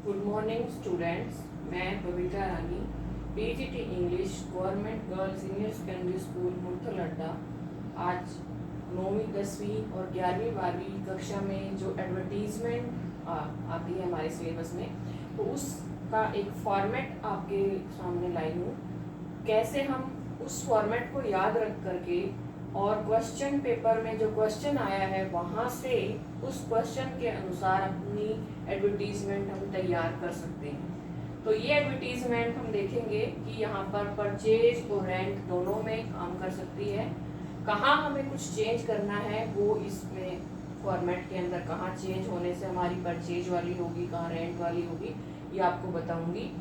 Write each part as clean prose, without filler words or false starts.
Good morning students. मैं Babita Rani, PGT English government girls senior secondary school Murthal Adda. आज 9वीं 10वीं और 11वीं 12वीं कक्षा में जो एडवर्टीजमेंट आती है हमारे सिलेबस में, तो उसका एक फॉर्मेट आपके सामने लाई हूँ। कैसे हम उस फॉर्मेट को याद रख करके और क्वेश्चन पेपर में जो क्वेश्चन आया है वहाँ से उस क्वेश्चन के अनुसार अपनी एडवर्टीजमेंट हम तैयार कर सकते हैं। तो ये एडवर्टीजमेंट हम देखेंगे कि यहाँ पर परचेज और रेंट दोनों में काम कर सकती है। कहाँ हमें कुछ चेंज करना है वो इसमें फॉर्मेट के अंदर कहाँ चेंज होने से हमारी परचेज वाली होगी, कहाँ रेंट वाली होगी, ये आपको बताऊंगी।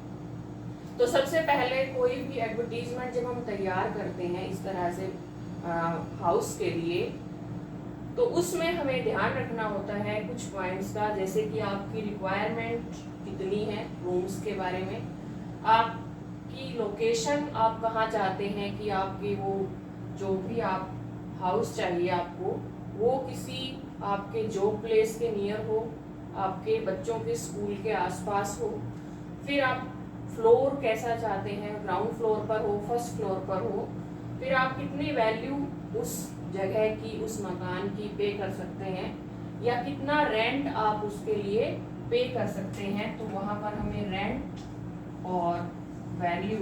तो सबसे पहले कोई भी एडवर्टीजमेंट जब हम तैयार करते हैं इस तरह से हाउस के लिए, तो उसमें हमें ध्यान रखना होता है कुछ पॉइंट्स का, जैसे कि आपकी रिक्वायरमेंट कितनी है रूम्स के बारे में, आपकी लोकेशन आप कहाँ चाहते हैं कि आपके वो जो भी आप हाउस चाहिए आपको वो किसी आपके जॉब प्लेस के नियर हो, आपके बच्चों के स्कूल के आसपास हो। फिर आप फ्लोर कैसा चाहते हैं, ग्राउंड फ्लोर पर हो, फर्स्ट फ्लोर पर हो। फिर आप कितनी वैल्यू उस जगह की, उस मकान की पे कर सकते हैं, या कितना रेंट आप उसके लिए पे कर सकते हैं। तो वहाँ पर हमें रेंट और वैल्यू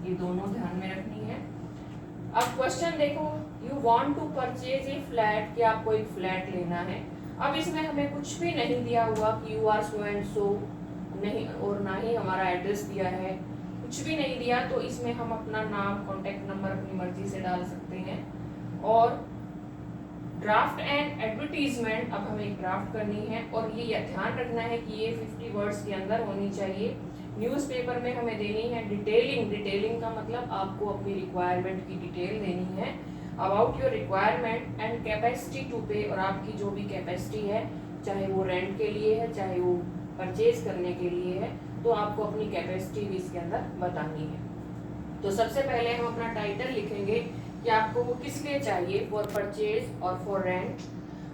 ये दोनों ध्यान में रखनी है। अब क्वेश्चन देखो, you want to purchase a flat, कि आपको एक फ्लैट लेना है। अब इसमें हमें कुछ भी नहीं दिया हुआ कि you are so and so, नहीं, और ना ही हमारा एड्रेस दिया है, कुछ भी नहीं दिया। तो इसमें हम अपना नाम, कॉन्टेक्ट नंबर अपनी मर्जी से डाल सकते हैं। और ड्राफ्ट एंड एडवर्टीजमेंट, अब हमें एक ड्राफ्ट करनी है और ये ध्यान रखना है कि ये 50 वर्ड्स के अंदर होनी चाहिए। न्यूज़पेपर में हमें देनी है डिटेलिंग। डिटेलिंग का मतलब आपको अपनी रिक्वायरमेंट की डिटेल देनी है, about your requirement and capacity to pay, और आपकी जो भी कैपेसिटी है, चाहे वो रेंट के लिए है चाहे वो परचेज करने के लिए है, तो आपको अपनी कैपेसिटी भी इसके अंदर बतानी है। तो सबसे पहले हम अपना टाइटल लिखेंगे कि आपको वो किस लिए चाहिए, फॉर परचेज और फॉर रेंट।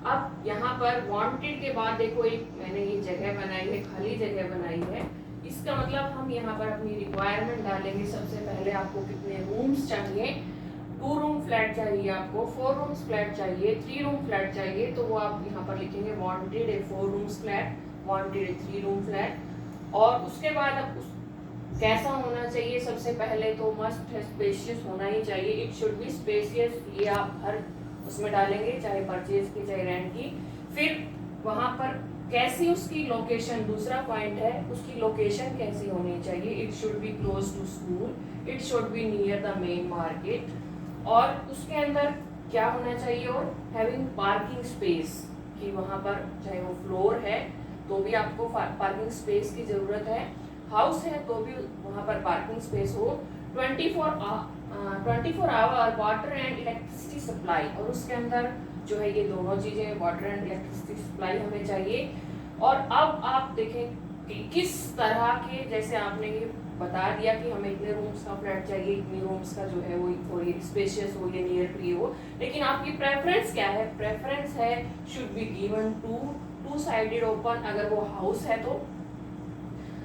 अब यहाँ पर वांटेड के बाद देखो एक मैंने ये जगह बनाई है, खाली जगह बनाई है। इसका मतलब हम यहाँ पर अपनी रिक्वायरमेंट डालेंगे। सबसे पहले आपको कितने रूम्स चाहिए, 2 रूम फ्लैट चाहिए आपको, 4 रूम्स फ्लैट चाहिए, 3 रूम फ्लैट चाहिए, तो वो आप यहाँ पर लिखेंगे वांटेड ए 4 रूम्स फ्लैट, वांटेड ए 3 रूम फ्लैट। और उसके बाद अब कैसा होना चाहिए, सबसे पहले तो मस्ट है स्पेशियस होना ही चाहिए, इट शुड बी स्पेशियस, ये आप हर उसमें डालेंगे, चाहे परचेज की चाहे रेंट की। फिर वहां पर कैसी उसकी लोकेशन, दूसरा पॉइंट है उसकी लोकेशन कैसी होनी चाहिए, it should be close to school, it should be near the main market. और उसके अंदर क्या होना चाहिए, और हैविंग पार्किंग स्पेस, कि वहां पर चाहे वो फ्लोर है तो भी आपको पार्किंग स्पेस की जरूरत है, हाउस है तो भी वहां पर पार्किंग स्पेस हो। 24 hour water and electricity supply, और उसके अंदर जो है ये दोनों चीजें, वाटर एंड इलेक्ट्रिसिटी सप्लाई हमें चाहिए। और अब आप देखें कि किस तरह के, जैसे आपने ये बता दिया कि हमें इतने रूम्स का फ्लैट चाहिए, इतने रूम्स का जो है वो ये स्पेशियस हो, ये नियर प्री हो, लेकिन आपकी प्रेफरेंस क्या है, प्रेफरेंस है should be given two sided open, अगर वो हाउस है तो।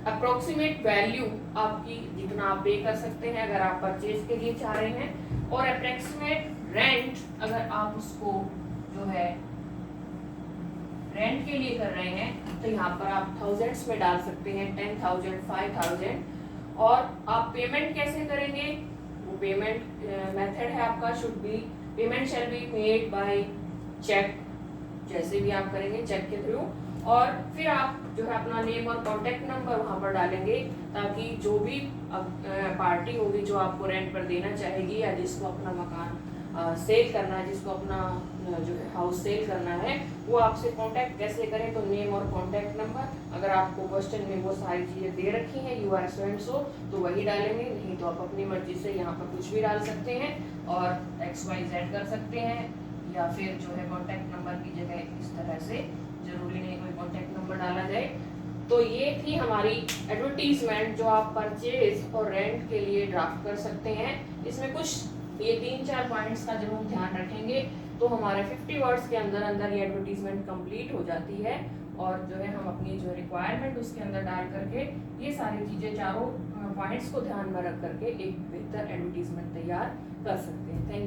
अप्रोक्सीमेट वैल्यू आपकी जितना आप पे कर सकते हैं अगर आप परचेज के लिए चाह रहे हैं, और अप्रोक्सीमेट रेंट अगर आप उसको जो है रेंट के लिए कर रहे हैं तो यहाँ पर आप थाउजेंड्स में डाल सकते हैं, 10,000, 5,000। और आप पेमेंट कैसे करेंगे, वो पेमेंट मेथड है आपका, should be payment shall be made by cheque, जैसे भी आप करेंगे चेक के थ्रू। और फिर आप जो है अपना नेम और कॉन्टेक्ट नंबर वहां पर डालेंगे, ताकि जो भी पार्टी होगी जो आपको रेंट पर देना चाहेगी, या जिसको अपना मकान सेल करना है, जिसको अपना जो है हाउस सेल करना है, वो आपसे कांटेक्ट कैसे करें, तो नेम और कांटेक्ट नंबर, अगर आपको क्वेश्चन में वो सारी चीज़ें दे रखी हैं, you are so and so, तो वही डालेंगे, नहीं तो आप अपनी मर्जी से यहाँ पर कुछ भी डाल सकते हैं और XYZ कर सकते हैं, या फिर जो है कांटेक्ट नंबर की जगह इस तरह से, जरूरी नहीं कोई कांटेक्ट नंबर डाला जाए। तो ये थी हमारी एडवर्टीजमेंट जो आप परचेज और रेंट के लिए ड्राफ्ट कर सकते हैं। इसमें कुछ ये 3-4 पॉइंट्स का जब हम ध्यान रखेंगे तो हमारे 50 वर्ड्स के अंदर अंदर ये एडवर्टीजमेंट कंप्लीट हो जाती है। और जो है हम अपनी जो रिक्वायरमेंट उसके अंदर डाल करके ये सारी चीज़ें चारों पॉइंट्स को ध्यान में रख करके एक बेहतर एडवर्टीजमेंट तैयार कर सकते हैं। Thank you.